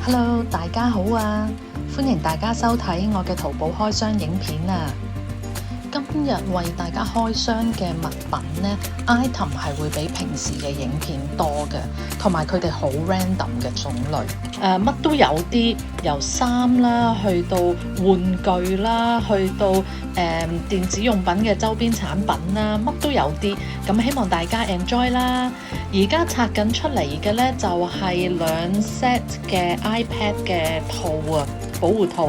Hello，大家好啊！歡迎大家收睇我嘅淘寶開箱影片啊！今日為大家開箱嘅物品呢 item 係會比平時嘅影片多嘅，同埋佢哋好 random 嘅種類，乜都有啲，由衫啦，去到玩具啦，去到電子用品嘅周邊產品啦，乜都有啲。咁希望大家 enjoy 啦！而家拆緊出嚟嘅呢，就係兩 set 嘅 iPad 嘅套啊，保護套。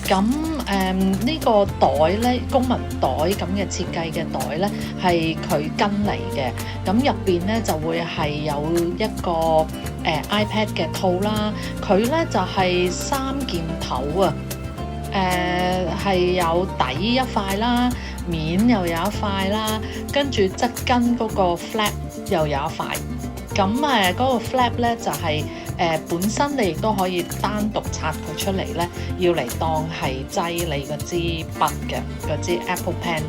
咁呢個袋呢，公文袋咁嘅設計嘅袋呢，係佢跟嚟嘅。咁入邊呢，就會係有一個iPad 嘅套啦。佢呢，就係三件頭啊，係有底一塊啦，面又有一塊啦，跟住側跟嗰個 flap 又有一塊。咁嗰個 flap 咧就係本身你亦都可以單獨拆佢出嚟咧，要嚟當係擠你嗰支筆嘅，嗰支 Apple Pen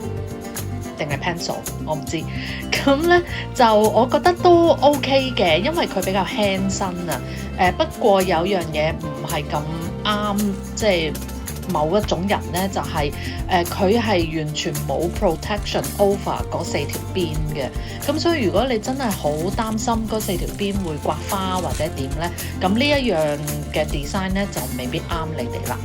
定係 pencil 我唔知。咁咧就我覺得都 OK 嘅，因為佢比較輕身啊。不過有樣嘢唔係咁啱，即係某一種人咧就係佢係完全冇 protection over 嗰四條邊嘅，咁所以如果你真係好擔心嗰四條邊會刮花或者點咧，咁呢一樣嘅 design 咧就未必啱你哋啦。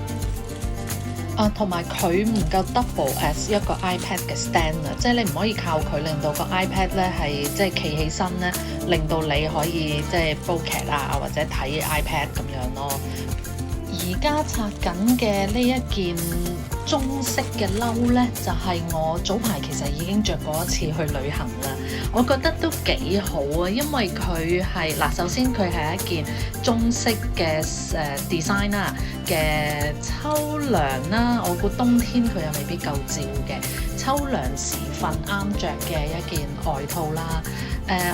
同埋佢唔夠 double as 一個 iPad 嘅 stand 啊，即係你唔可以靠佢令到個 iPad 咧係即係企起身咧，令到你可以即係煲劇啊或者睇 iPad 咁樣咯。而家拆緊嘅呢一件中式嘅褸呢，就係我早排其實已經着過一次去旅行啦。我覺得都幾好啊，因為佢係首先佢係一件中式嘅design 啦嘅秋涼啦，我估冬天佢又未必夠照嘅，秋涼時分啱着嘅一件外套啦。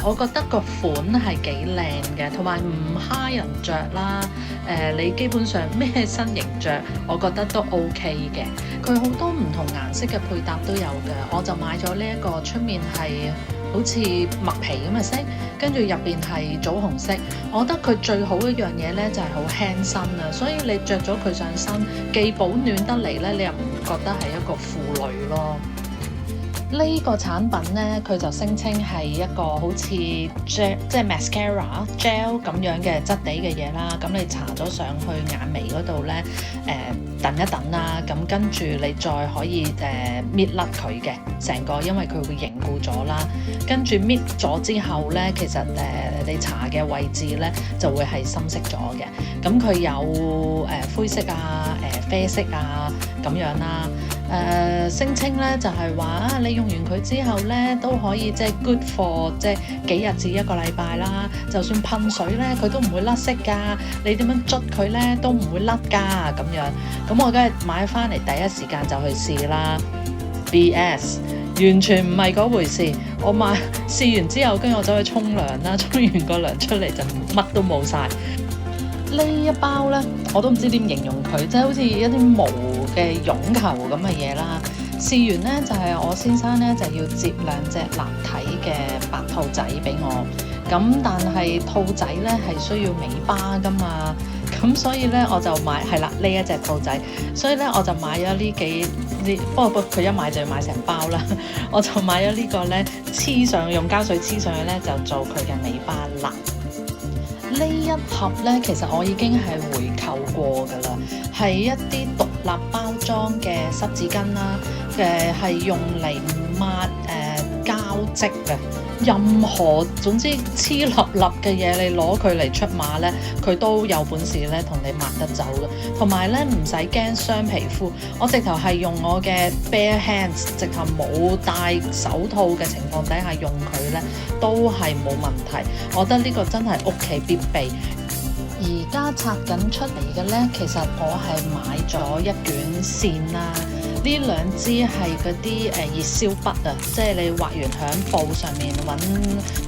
我覺得個款係幾靚嘅，同埋唔蝦人着啦。你基本上咩身形着，我覺得都 OK 嘅。佢好多唔同顏色嘅配搭都有嘅，我就買咗呢一個，出面係好似麥皮咁嘅色，跟住入邊係棗紅色。我覺得佢最好一樣嘢呢就係好輕身啊，所以你着咗佢上身，既保暖得嚟呢，你又唔覺得係一個負累咯。呢個產品呢，佢就聲稱係一個好似 gel 即係 mascara gel 咁樣嘅質地嘅嘢啦。咁你搽咗上去眼眉嗰度呢，等一等啦。咁跟住你再可以搣甩佢嘅成個，因為佢會凝固咗啦。跟住搣咗之後呢，其實你搽嘅位置呢就會係深色咗嘅。咁佢有灰色啊、啡色啊咁樣啦。聲稱咧就係話你用完佢之後咧都可以即係 good for 即係幾日至一個禮拜啦。就算噴水咧，佢都唔會甩色㗎。你點樣捽佢咧都唔會甩㗎咁樣。咁我梗係買翻嚟第一時間就去試啦。BS 完全唔係嗰回事。我試完之後，跟住我走去沖涼啦，沖完個涼出嚟就乜都冇晒。呢一包呢，我都唔知點形容佢，即係好似一啲毛嘅絨球咁嘅嘢啦。試完呢，就係我先生呢，就要接兩隻立體嘅白兔仔俾我，咁但係兔仔呢係需要尾巴噶嘛，咁所以呢，我就買係啦呢一隻兔仔，所以呢，我就買咗不過佢一買就要買成包啦，我就買咗呢個呢，黐上用膠水黐上去呢，就做佢嘅尾巴啦。呢一盒呢，其實我已經係回購過㗎啦，係一啲獨立包裝嘅濕紙巾啦，係用嚟抹膠漬嘅。任何總之黐立立嘅嘢，你攞佢嚟出馬呢，佢都有本事呢同你抹得走嘅。同埋呢，唔使驚傷皮膚，我直頭係用我嘅 bare hands， 直頭冇戴手套嘅情況底下用佢呢，都係冇問題。我覺得呢個真係屋企必備。而家拆緊出嚟嘅呢，其實我係買咗一卷線啦。呢兩支係嗰啲熱燒筆啊，即係你畫完響布上面揾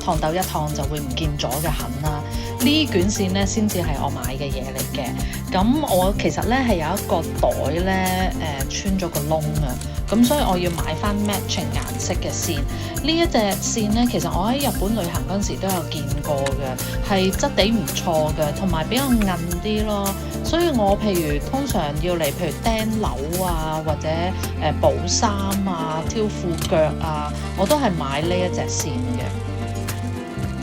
燙斗一燙就會唔見咗嘅痕啦。呢卷線咧先至係我買嘅嘢嚟嘅。咁我其實咧係有一個袋咧穿咗個窿啊，咁所以我要買翻 matching 顏色嘅線。呢一隻線咧，其實我喺日本旅行嗰陣時都有見過嘅，係質地唔錯嘅，同埋比較韌啲咯。所以我譬如通常要嚟譬如釘紐啊，或者補衫啊、挑褲腳啊，我都係買呢一隻線嘅。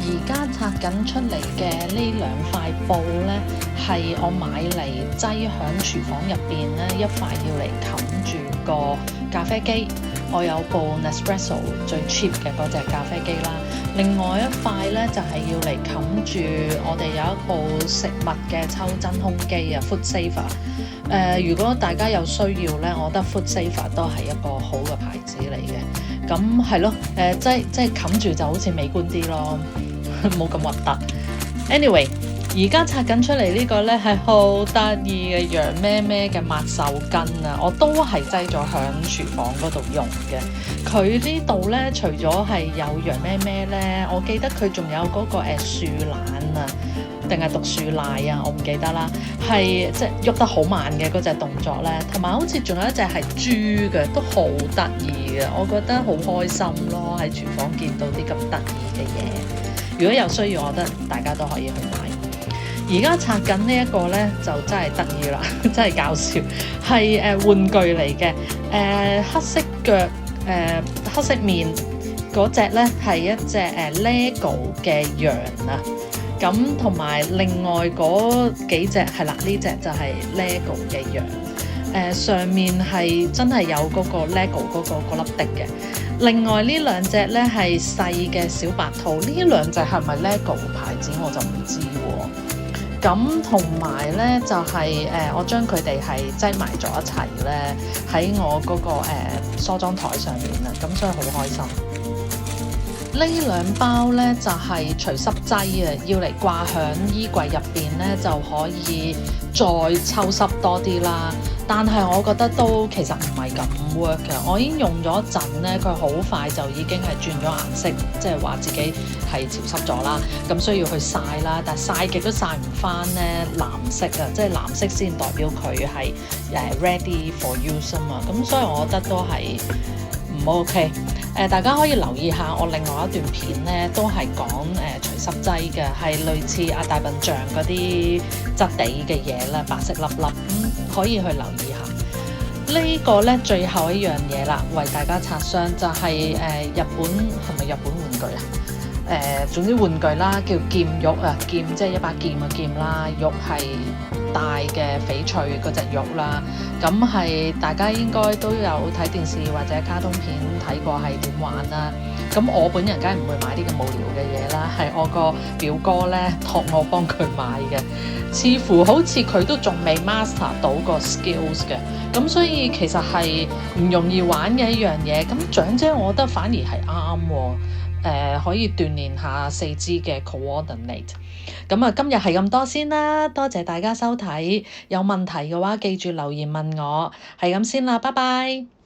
而家拆緊出嚟嘅呢兩塊布呢，係我買嚟擠響廚房入邊呢，一塊要嚟冚住個咖啡機。我有部 Nespresso 最 cheap 嘅嗰隻咖啡機啦，另外一塊呢，就係要嚟冚住我哋有一部食物嘅抽真空機啊 Food Saver。如果大家有需要呢，我覺得 Food Saver 都係一個好嘅牌子嚟嘅。咁係咯，即係冚住就好似美觀啲咯，冇咁核突。Anyway。而家拆緊出嚟呢個呢係好得意嘅羊咩咩嘅抹手巾啊！我都係擠咗響廚房嗰度用嘅。佢呢度呢，除咗係有羊咩咩呢，我記得佢仲有嗰個樹懶啊，定係讀樹賴啊，我唔記得啦。係即係喐得好慢嘅嗰隻動作呢，同埋好似仲有一隻係豬嘅，都好得意嘅。我覺得好開心咯，喺廚房見到啲咁得意嘅嘢。如果有需要，我覺得大家都可以去買。而家拆緊呢一個呢，就真係得意啦，真係搞笑，係玩具嚟嘅。黑色腳黑色面嗰隻呢，係一隻LEGO 嘅羊啊。咁同埋另外嗰幾隻係啦，呢隻就係 LEGO 嘅羊。上面係真係有嗰個 LEGO 嗰粒的嘅。另外呢兩隻呢，係細嘅小白兔，呢兩隻係咪 LEGO 牌子我就唔知喎。咁同埋咧就係我將佢哋係擠埋咗一齊咧，喺我嗰個梳妝台上面啊，咁所以好開心。呢兩包咧就係除濕劑啊，要嚟掛響衣櫃入邊咧就可以再抽濕多啲啦。但係我覺得都其實唔係咁 work 嘅。我已經用咗一陣咧，佢好快就已經係轉咗顏色，即係話自己係潮濕咗啦。咁需要去曬啦，但係曬極都曬唔翻咧藍色啊，即係藍色先代表佢係ready for use 啊嘛。咁所以我覺得都係唔 OK。大家可以留意下我另外一段片咧，都係講除濕劑嘅，係類似大笨象嗰啲質地嘅嘢啦，白色粒粒，可以去留意下。呢個咧最後一樣嘢啦，為大家拆箱就係日本係咪日本玩具啊？總之玩具啦，叫劍玉啊，劍即係一把劍嘅劍啦，玉係大嘅翡翠嗰隻玉啦。咁係大家應該都有睇電視或者卡通片睇過係點玩啦。咁我本人梗係唔會買啲咁無聊嘅嘢啦，係我個表哥咧託我幫佢買嘅，似乎好似佢都仲未 master 到個 skills 嘅，咁所以其實係唔容易玩嘅一樣嘢。咁長者我覺得反而係啱喎，可以鍛鍊下四肢嘅 coordinate。咁啊，今日係咁多先啦，多謝大家收睇。有問題嘅話，記住留言問我。係咁先啦，拜拜。